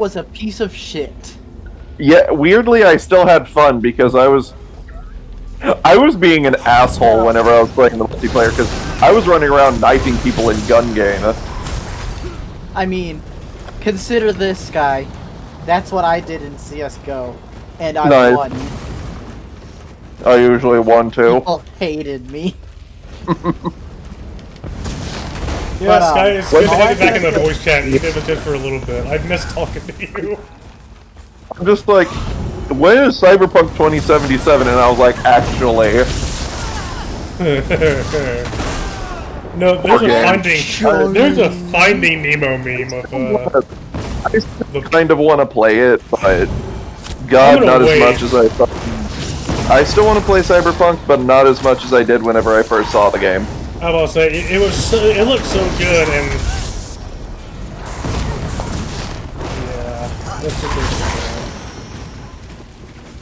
was a piece of shit. Yeah, weirdly, I still had fun because I was being an asshole whenever I was playing the multiplayer because I was running around knifing people in gun game. I mean, consider this, guy. That's what I did in CS:GO, and I Nice. won. I usually won too. People hated me. Yeah, But, Sky, it's good to have you back in the Alright. voice chat, even if it's just for a little bit. I've missed talking to you. I'm just like, when is Cyberpunk 2077? And I was like, actually, No, Okay. there's a Finding Nemo meme of I still kind of want to play it, but God, I'm not gonna as wait. much as I thought. I still want to play Cyberpunk, but not as much as I did whenever I first saw the game. I was about to say it looked so good, and yeah, that's just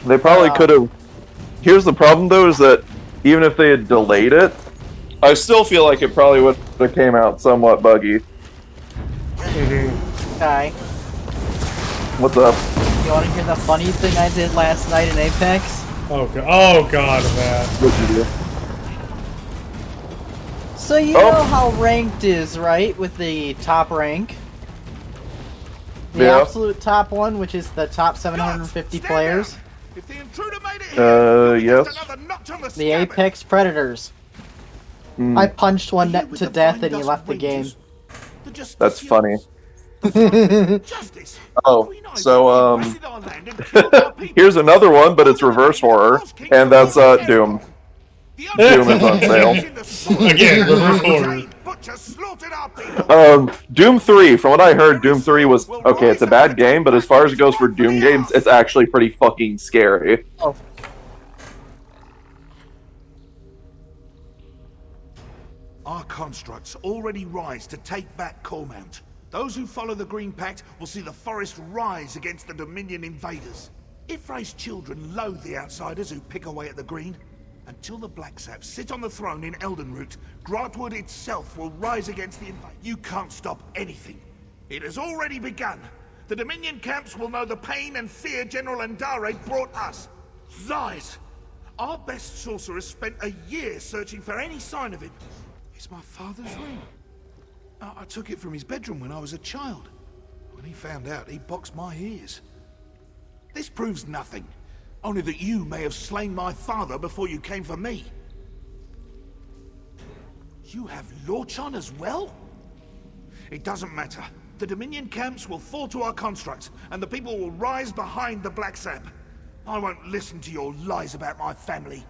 They probably could have. Here's the problem, though, is that even if they had delayed it, I still feel like it probably would have came out somewhat buggy. Guy, What's up? you want to hear the funny thing I did last night in Apex? oh god, man. What'd you do? So you know how ranked is, right? With the top rank? The Yeah. absolute top one, which is the top 750 players. If the intruder made it here, Yes. just another notch on the The scabbard. Apex Predators. I punched one to death and he left the game. That's funny. Justice. Oh, so, here's another one, but it's reverse horror, and that's, Doom. Doom is on sale. Again, reverse horror. Doom 3, from what I heard, Doom 3 was, okay, it's a bad game, but as far as it goes for Doom games, it's actually pretty fucking scary. Oh. Our constructs already rise to take back Cormount. Those who follow the Green Pact will see the forest rise against the Dominion invaders. Ifray's children loathe the outsiders who pick away at the Green. Until the Black Saps sit on the throne in Eldenroot, Grantwood itself will rise against the invaders. You can't stop anything. It has already begun. The Dominion camps will know the pain and fear General Andare brought us. Lies! Our best sorcerer spent a year searching for any sign of it. It's my father's ring. I took it from his bedroom when I was a child. When he found out, he boxed my ears. This proves nothing. Only that you may have slain my father before you came for me. You have Lorchon as well? It doesn't matter. The Dominion camps will fall to our constructs, and the people will rise behind the Black Sap. I won't listen to your lies about my family.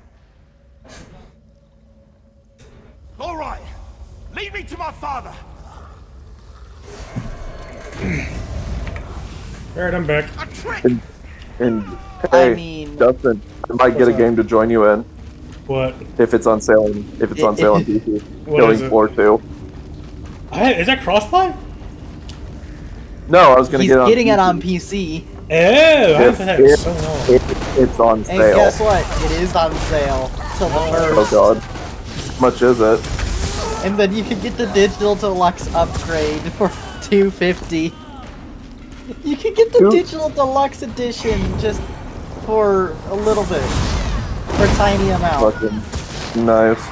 All right. Lead me to my father. Alright, I'm back. A trick! And, hey, I mean- Dustin, I might get a game to join you in, What? if it's on sale, if it's on sale on PC. What Killing is it? Floor 2. Is that crossplay? No, I was gonna He's get it on getting PC. it on PC. Oh, I've had If- so long. It's on And sale. guess what? It is on sale till the Oh 1st. god. How much is it? And then you can get the digital deluxe upgrade for $250. You can get the Two- digital deluxe edition just for a little bit. For a tiny amount. Fucking nice.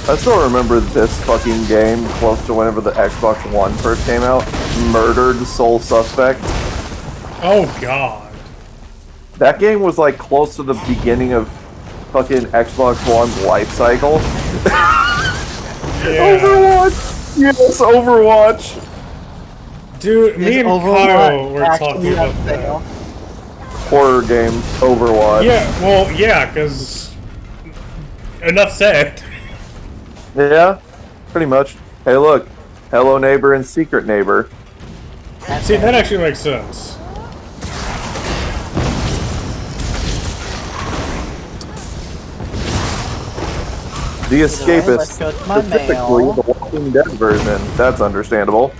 I still remember this fucking game close to whenever the Xbox One first came out. Murdered Soul Suspect. Oh god. That game was like close to the beginning of fucking Xbox One's life cycle. Yeah. Overwatch! Yes, Overwatch! Dude, me Is and Overwatch Kyle were actually talking on about sale? that. Horror game, Overwatch. Yeah, well, yeah, because... Enough said. Yeah, pretty much. Hey look, Hello Neighbor and Secret Neighbor. See, that actually makes sense. The Let's Escapist, go to my specifically mail. the Walking Dead version. That's understandable.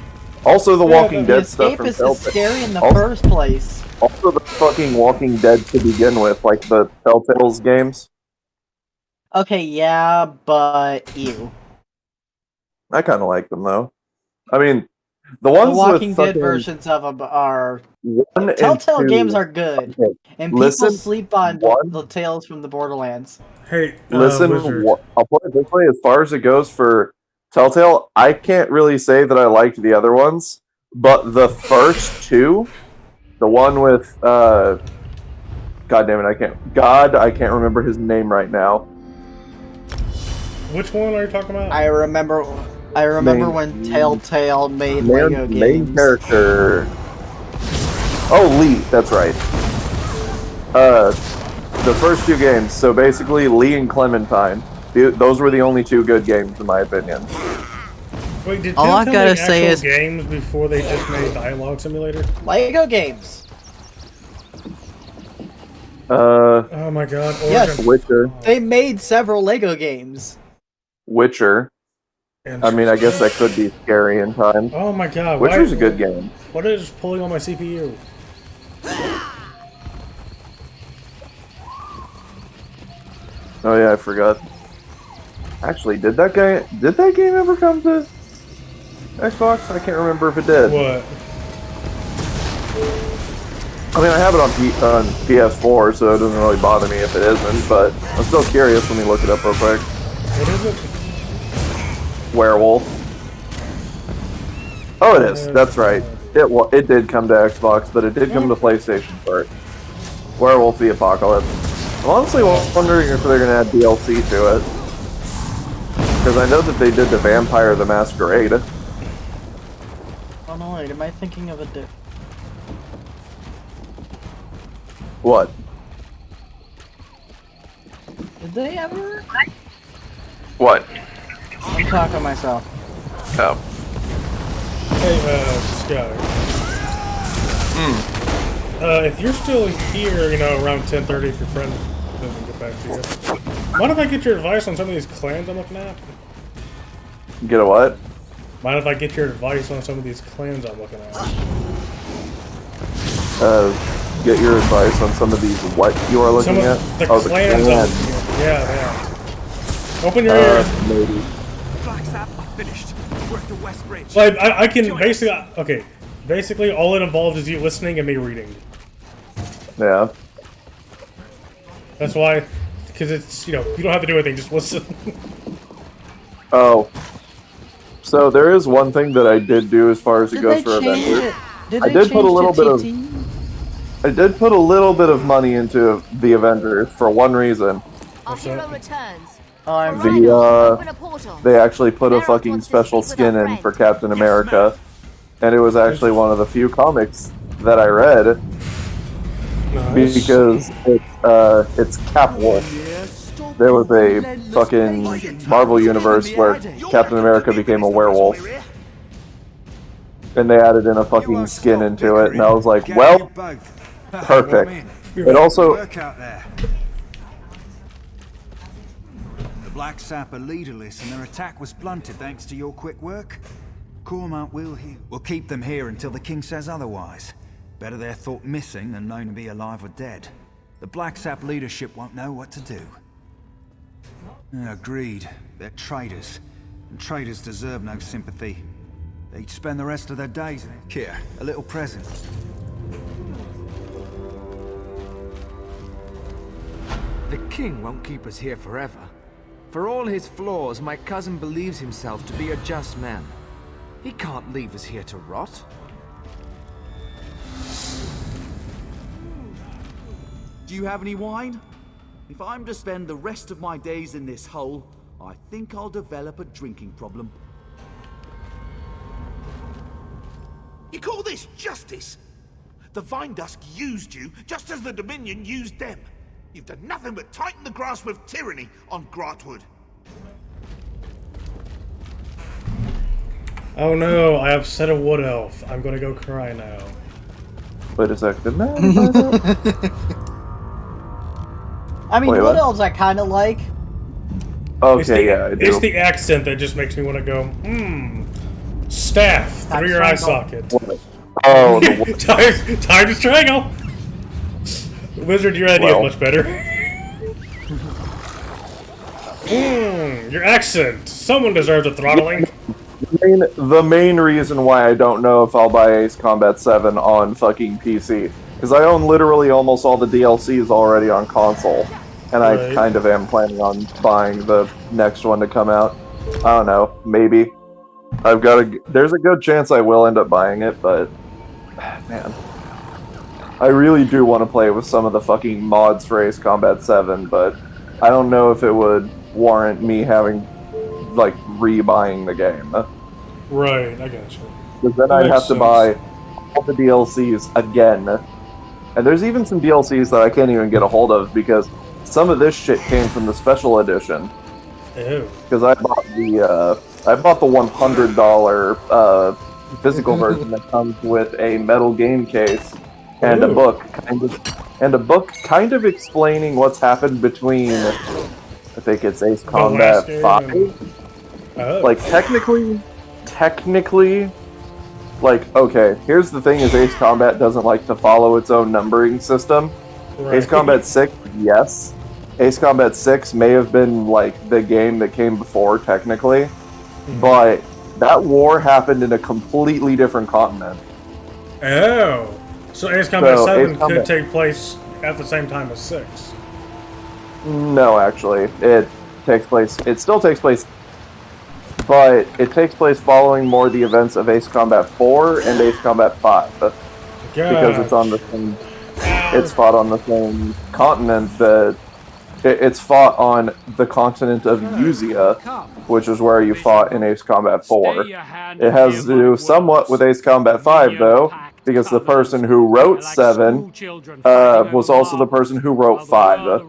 Also the Walking The Dead stuff from Escapist is Telltale. scary in the Also- first place. Also the fucking Walking Dead to begin with, like the Telltale's games. Okay, yeah, but ew. I kind of like them though. I mean, The The ones Walking with Dead fucking versions of them are 1 and Telltale 2. games are good, Okay, and listen, people sleep on one. the Tales from the Borderlands. Hey, Listen, Wizard. I'll put it this way: as far as it goes for Telltale, I can't really say that I liked the other ones, but the first two, the one with God damn it, I can't remember his name right now. Which one are you talking about? I remember when Telltale made Lego Main games. character. Oh, Lee, that's right. The first two games. So basically, Lee and Clementine. Those were the only two good games, in my opinion. Wait, did All I Telltale gotta make say actual is- games before they just made Dialogue Simulator? Lego games. Oh my god. Yes. Origin. Witcher. They made several Lego games. Witcher. I mean, I guess that could be scary in time. Oh my god. Witcher's a good game. What is pulling on my CPU? Oh yeah, I forgot. Actually, did that game ever come to Xbox? I can't remember if it did. What? I mean, I have it on PS4, so it doesn't really bother me if it isn't, but I'm still curious. Let me look it up real quick. What is it? Werewolf. Oh, it is. That's right. It did come to Xbox, but it did come to PlayStation first. Werewolf the Apocalypse. I'm honestly wondering if they're going to add DLC to it. Because I know that they did the Vampire the Masquerade. Oh no, wait, am I thinking of a What? Did they ever? What? I'm talking to myself. Oh. Hey, Sky. If you're still here, around 10:30, if your friend doesn't get back to you, mind if I get your advice on some of these clans I'm looking at? Get a what? Mind if I get your advice on some of these clans I'm looking at? Get your advice on some of these what you are looking Some at? of the Oh, clans I'm clan. looking at. Yeah. Open your ears. Maybe. Black Sap, I'm finished. We're at the West Bridge. Like, I can basically... Okay. Basically, all it involves is you listening and me reading. Yeah. That's why... Because it's, you don't have to do anything, just listen. Oh. So there is one thing that I did do as far as it goes for Avengers. I did put a little bit of I did put a little bit of money into the Avengers for one reason. Our hero returns. Oh, I'm Open a portal. They actually put a Barrett fucking wants to special speak with skin our in for friend. Captain America, and it was actually one of the few comics that I read Nice. because it's Cap Wolf. There was a fucking Marvel universe where Captain America became a werewolf, and they added in a fucking skin into it, and I was like, well, perfect. It also, Work out there. The Black Sap are leaderless and their attack was blunted thanks to your quick work. Cormount will keep them here until the king says otherwise. Better they're thought missing than known to be alive or dead. The Black Sap leadership won't know what to do. Agreed. They're traitors. And traitors deserve no sympathy. They'd spend the rest of their days in it. Here, a little present. The king won't keep us here forever. For all his flaws, my cousin believes himself to be a just man. He can't leave us here to rot. Do you have any wine? If I'm to spend the rest of my days in this hole, I think I'll develop a drinking problem. You call this justice? The Vine Dusk used you just as the Dominion used them. You've done nothing but tighten the grasp of tyranny on Grotwood. Oh no, I upset a wood elf. I'm gonna go cry now. wait a sec, didn't I? I mean, Wait, Wood what? Elves I kind of like. Okay, yeah, I do. It's the accent that just makes me want to go, staff through your eye socket. Oh, the time to strangle! Wizard, your idea Well. is much better. Your accent. Someone deserves a throttling. the main reason why I don't know if I'll buy Ace Combat 7 on fucking PC, because I own literally almost all the DLCs already on console, and I Right. kind of am planning on buying the next one to come out. I don't know, maybe. There's a good chance I will end up buying it, but man, I really do want to play with some of the fucking mods for Ace Combat 7, but I don't know if it would warrant me having, like, re-buying the game. Right, I got you. Because then That I'd makes have to sense. buy all the DLCs again. And there's even some DLCs that I can't even get a hold of because some of this shit came from the special edition. Ew. Because I bought the $100 physical version that comes with a metal game case and a Ooh. book, kind of explaining what's happened between, I think it's Ace The Combat last game 5. and- Oh. Like technically, like, okay, here's the thing: is Ace Combat doesn't like to follow its own numbering system. Right. Ace Combat 6, yes. Ace Combat 6 may have been like the game that came before, technically, but that war happened in a completely different continent. Oh. So Ace Combat So, 7 Ace Combat- could take place at the same time as 6. No, actually, it still takes place, but it takes place following more the events of Ace Combat 4 and Ace Combat 5. Because it's on the same, it's fought on the same continent that it's fought on the continent of Uzia, which is where you fought in Ace Combat 4. It has to do somewhat with Ace Combat 5 though, because the person who wrote 7 was also the person who wrote 5.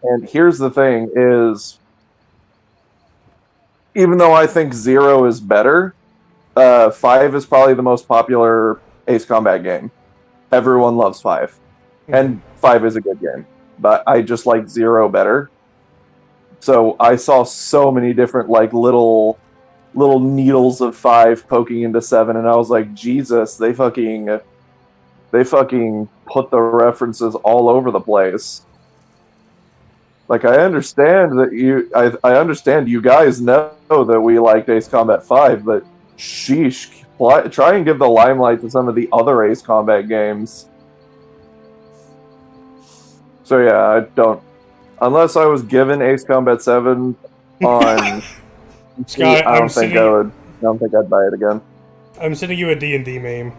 And here's the thing is, even though I think 0 is better, 5 is probably the most popular Ace Combat game. Everyone loves 5. And 5 is a good game. But I just like 0 better. So I saw so many different like little needles of 5 poking into 7, and I was like, Jesus, they fucking put the references all over the place. Like, I understand that I understand you guys know that we liked Ace Combat 5, but sheesh, try and give the limelight to some of the other Ace Combat games. So yeah, I don't. Unless I was given Ace Combat 7 on, Scott, I don't think I'd buy it again. I'm sending you a D&D meme.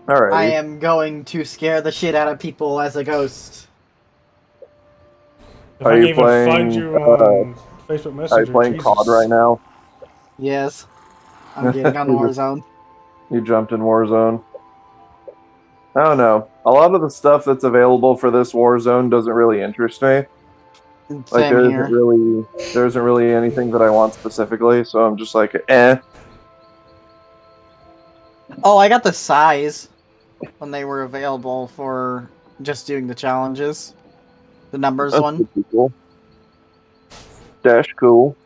Alright. I am going to scare the shit out of people as a ghost. If Are I you can even find playing, you on Facebook Messenger. Are you playing Jesus. COD right now? Yes. I'm getting on Warzone. You jumped in Warzone. I don't know. A lot of the stuff that's available for this Warzone doesn't really interest me. Like Same here. there isn't really anything that I want specifically, so I'm just like, eh. Oh, I got the size when they were available for just doing the challenges. The numbers That's one. pretty cool. Dash cool.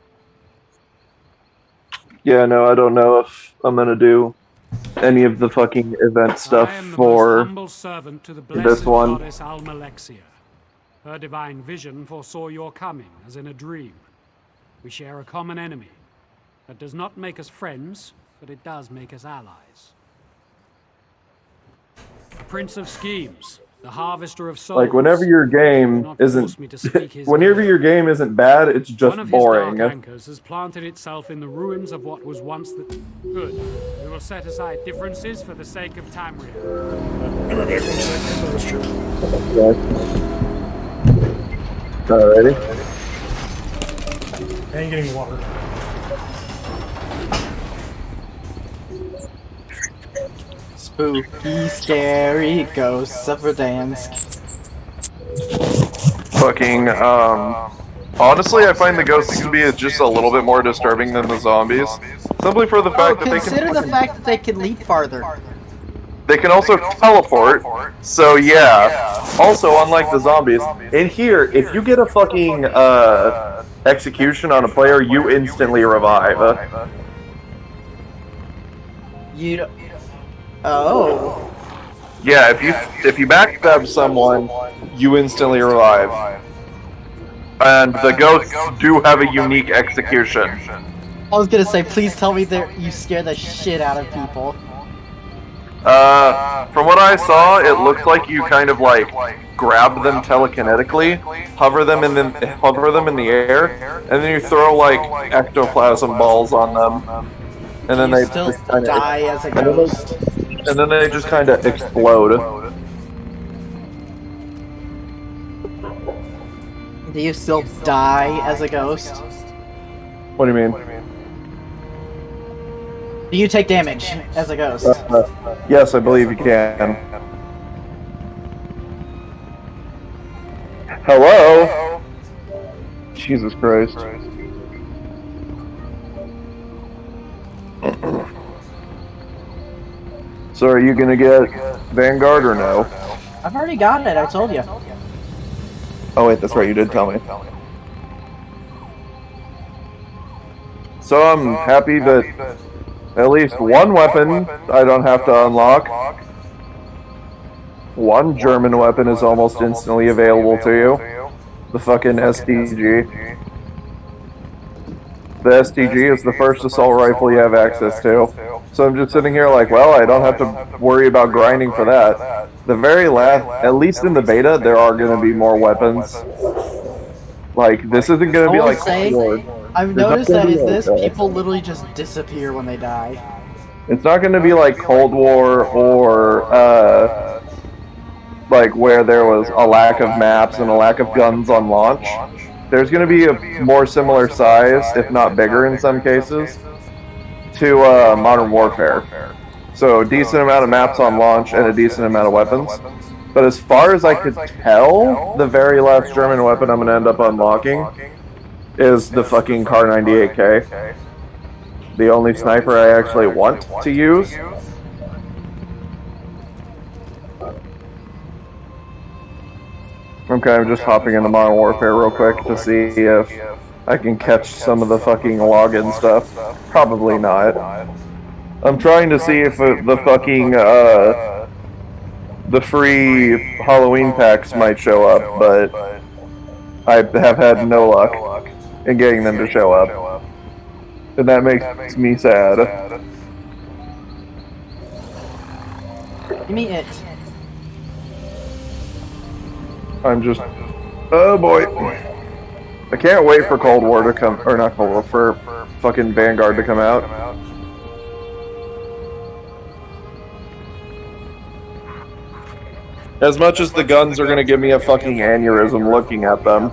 Yeah, no, I don't know if I'm gonna do any of the fucking event stuff I am the for most humble servant to the this blessed one. goddess Almalexia. Her divine vision foresaw your coming, as in a dream. We share a common enemy. That does not make us friends, but it does make us allies. The Prince of Schemes, the Harvester of Souls. Like whenever your game Do not force isn't me to speak his whenever name. your game isn't bad, it's One just of his boring. dark anchors has planted itself in the ruins of what was once the good. We will set aside differences for the sake of Tamriel. I'll be back 1 second. That's true. Alrighty. I ain't getting water. Spooky, scary ghosts of Verdansk. Fucking honestly, I find the ghosts to be just a little bit more disturbing than the zombies. Simply for the Oh, fact that they consider can the fact that they can leap farther. They can also teleport, so yeah. Also, unlike the zombies, in here, if you get a fucking execution on a player, you instantly revive. You don't... Oh. Yeah, if you backstab someone, you instantly revive. And the ghosts do have a unique execution. I was gonna say, please tell me that you scare the shit out of people. From what I saw, it looked like you kind of like grab them telekinetically, hover them in the air, and then you throw like ectoplasm balls on them, and then they still just kinda, die as a ghost. and then they just kind of explode. Do you still die as a ghost? What do you mean? Do you take damage as a ghost? Yes, I believe you can. Hello? Jesus Christ. So are you gonna get Vanguard or no? I've already got it, I told you. Oh wait, that's right, you did tell me. So I'm happy that at least one weapon I don't have to unlock. One German weapon is almost instantly available to you. The fucking STG. The STG is the first assault rifle you have access to. So I'm just sitting here like, well, I don't have to worry about grinding for that. The very last, at least in the beta, there are going to be more weapons. Like, this isn't going to be like... I've noticed that in this, people literally just disappear when they die. It's not going to be like Cold War or, like where there was a lack of maps and a lack of guns on launch. There's going to be a more similar size, if not bigger in some cases, to Modern Warfare. So a decent amount of maps on launch and a decent amount of weapons. But as far as I could tell, the very last German weapon I'm going to end up unlocking is the fucking Kar 98K. The only sniper I actually want to use. I'm kind of just hopping into Modern Warfare real quick to see if I can catch some of the fucking login stuff. Probably not. I'm trying to see if the fucking, the free Halloween packs might show up, but I have had no luck in getting them to show up. And that makes me sad. Give me it. I'm just... Oh boy. I can't wait for Cold War to come... Or not Cold War, for fucking Vanguard to come out. As much as the guns are gonna give me a fucking aneurysm looking at them.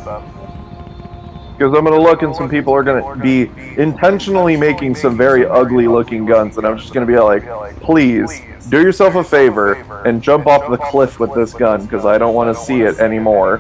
Because I'm gonna look and some people are gonna be intentionally making some very ugly looking guns, and I'm just gonna be like, please, do yourself a favor and jump off the cliff with this gun, because I don't want to see it anymore.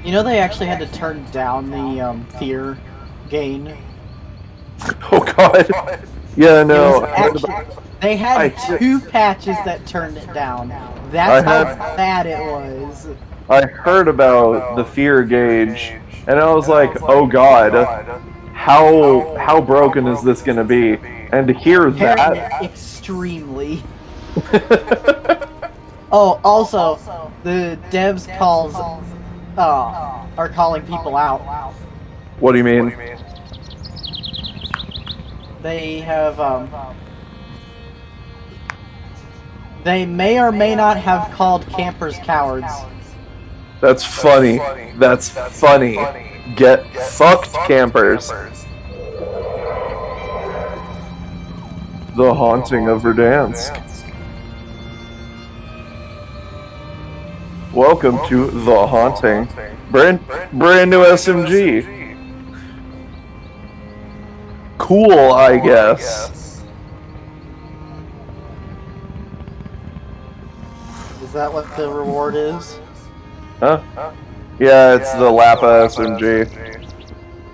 You know they actually had to turn down the fear gain? Oh god. Yeah, no. They had two patches that turned it down. That's how bad it was. I heard about the fear gauge, and I was like, oh god, how broken is this gonna be? And to hear that... Extremely. Oh, also, the devs are calling people out. What do you mean? They have, they may or may not have called campers cowards. That's funny. That's funny. Get fucked, campers. The Haunting of Verdansk. Welcome to The Haunting. Brand new SMG. Cool, I guess. Is that what the reward is? Huh? Yeah, it's the Lapa SMG.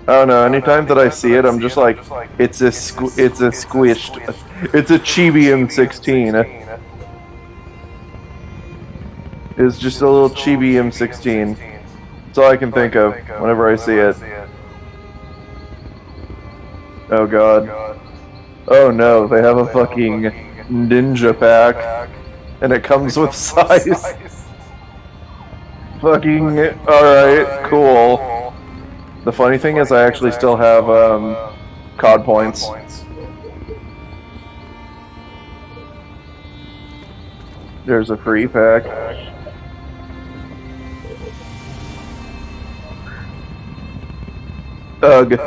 I don't know, anytime that I see it, I'm just like, it's a squished, it's a Chibi M16. is just a little chibi M16. That's all I can think of whenever I see it. Oh god. Oh no, they have a fucking ninja pack. And it comes with size. Fucking alright, cool. The funny thing is I actually still have COD points. There's a free pack. Ugh.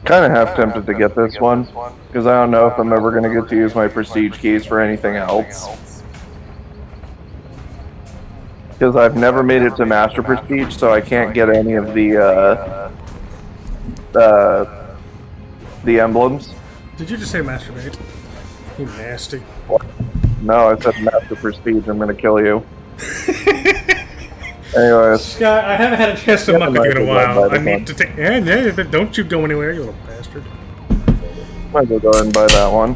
Kind of half tempted to get this one, because I don't know if I'm ever going to get to use my prestige keys for anything else. Because I've never made it to Master Prestige, so I can't get any of the emblems. Did you just say masturbate? You nasty. No, I said Master Prestige, I'm going to kill you. Anyways. Scott, I haven't had a chance to muck with you in a while. I need to take... Yeah, don't you go anywhere, you little bastard. Might as well go ahead and buy that one.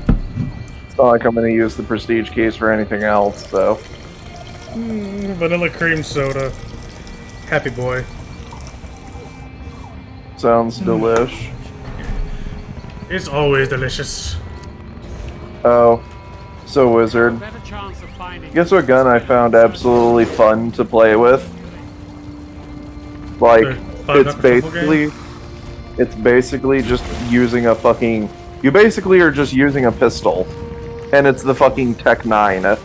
It's not like I'm going to use the prestige keys for anything else, so... Vanilla cream soda. Happy boy. Sounds delish. It's always delicious. Oh. So, Wizard. Guess what gun I found absolutely fun to play with? Like, it's basically just using a fucking... You basically are just using a pistol. And it's the fucking Tech 9. Oh,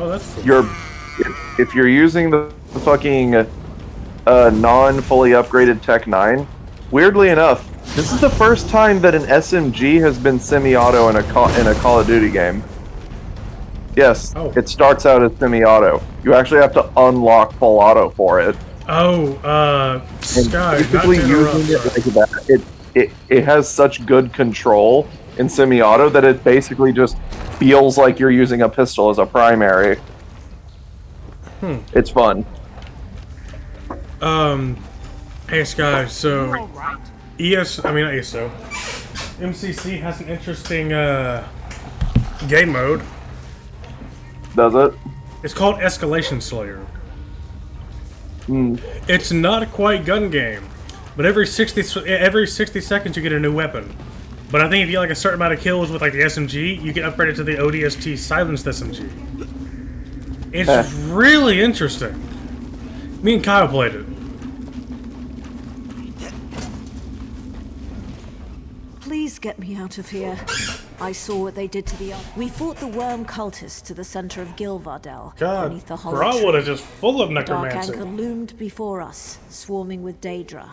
that's cool. If you're using the fucking non-fully upgraded Tech 9, weirdly enough, this is the first time that an SMG has been semi-auto in a Call of Duty game. Yes, It starts out as semi-auto. You actually have to unlock full auto for it. Sky, basically using it like that, it has such good control in semi-auto that it basically just feels like you're using a pistol as a primary. It's fun. Hey Sky, so MCC has an interesting game mode. Does it? It's called Escalation Slayer. It's not quite gun game, but every 60 seconds you get a new weapon. But I think if you get like a certain amount of kills with like the SMG, you get upgraded to the ODST silenced SMG. It's really interesting. Me and Kyle played it. Please get me out of here. I saw what they did to the... We fought the worm cultists to the center of Gilvardel, beneath the hollow tree. Broadwood is just full of Dark necromancy. Anchor loomed before us, swarming with Daedra,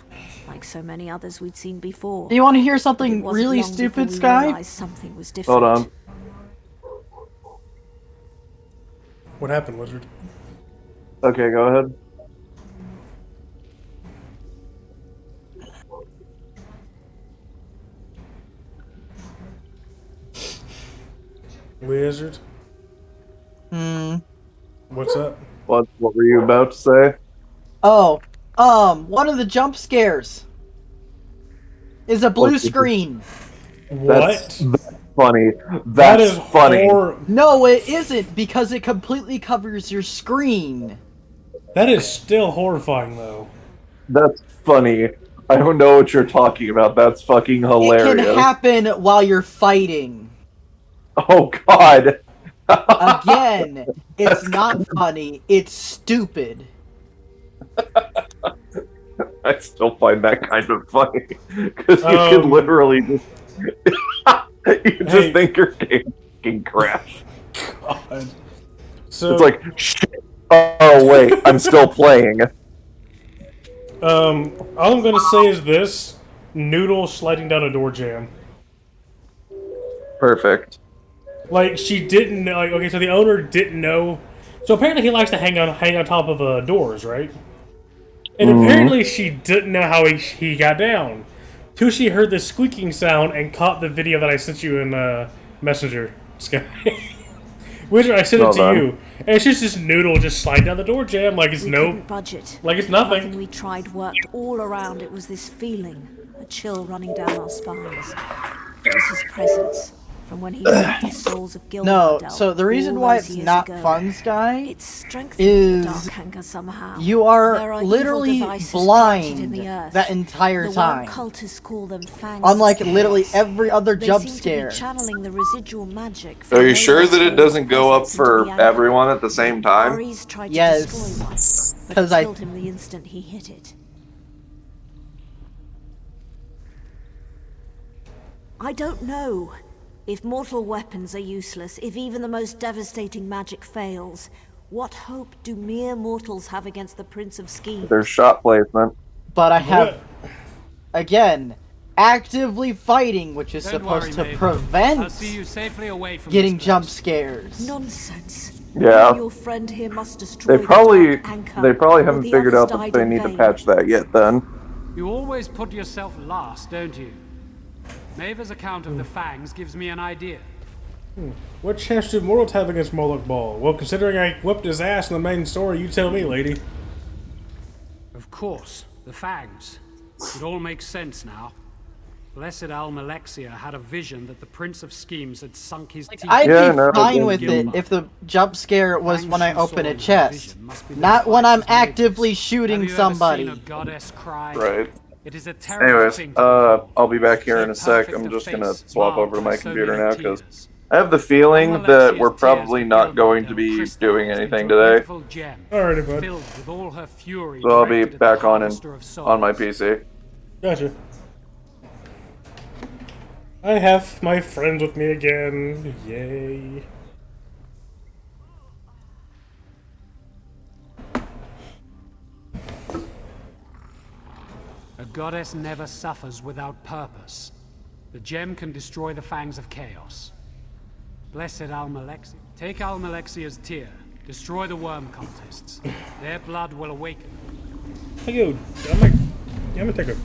like so many others we'd seen before. Do you want to hear something really stupid, Sky? Something was different. Hold on. What happened, Wizard? Okay, go ahead. Wizard? What's up? What were you about to say? Oh, one of the jump scares is a blue screen. What? That's funny. That's funny. No, it isn't, because it completely covers your screen. That is still horrifying, though. That's funny. I don't know what you're talking about. That's fucking hilarious. It can happen while you're fighting. Oh god. Again, it's not funny. It's stupid. I still find that kind of funny because you can literally just just think your game can crash. God. So it's like shit. Oh wait, I'm still playing. All I'm gonna say is this: Noodle sliding down a door jam. Perfect. Like, she didn't know. Like, okay, so the owner didn't know. So apparently he likes to hang on top of doors, right? And apparently she didn't know how he got down. Till she heard the squeaking sound and caught the video that I sent you in Messenger, Sky. Which I sent it to you. And it's just this Noodle just slide down the door jam like it's budget. Like it's nothing. Everything we tried worked all around. It was this feeling, a chill running down our spines. It was his presence. From when he left the souls of Gilmore. No, so the reason why it's not fun, Sky, is you are literally blind that entire time. Unlike literally every other jump scare. Channeling the residual magic. Are you sure that it doesn't go up for everyone at the same time? Yes, because I killed him the instant he hit it. I don't know. If mortal weapons are useless, if even the most devastating magic fails, what hope do mere mortals have against the Prince of Schemes? There's shot placement. But I have, again, actively fighting, which is supposed to prevent getting jump scares. Nonsense. Yeah. Your friend here must destroy They probably haven't figured out that they need to patch that yet then. You always put yourself last, don't you? Maver's account of the Fangs gives me an idea. What chance do mortals have against Moloch Ball? Well, considering I whipped his ass in the main story, you tell me, lady. Of course, the Fangs. It all makes sense now. Blessed Almalexia had a vision that the Prince of Schemes had sunk his teeth. I'd be fine with it if the jump scare was when I open a chest, not when I'm actively shooting somebody. Right. Anyways, I'll be back here in a sec. I'm just gonna swap over to my computer now because I have the feeling that we're probably not going to be doing anything today. Alrighty, bud. So I'll be back on my PC. Gotcha. I have my friends with me again. Yay. A goddess never suffers without purpose. The gem can destroy the Fangs of Chaos. Blessed Almalexia. Take Almalexia's tear. Destroy the worm cultists. Their blood will awaken. Hey, yo, I'm gonna take a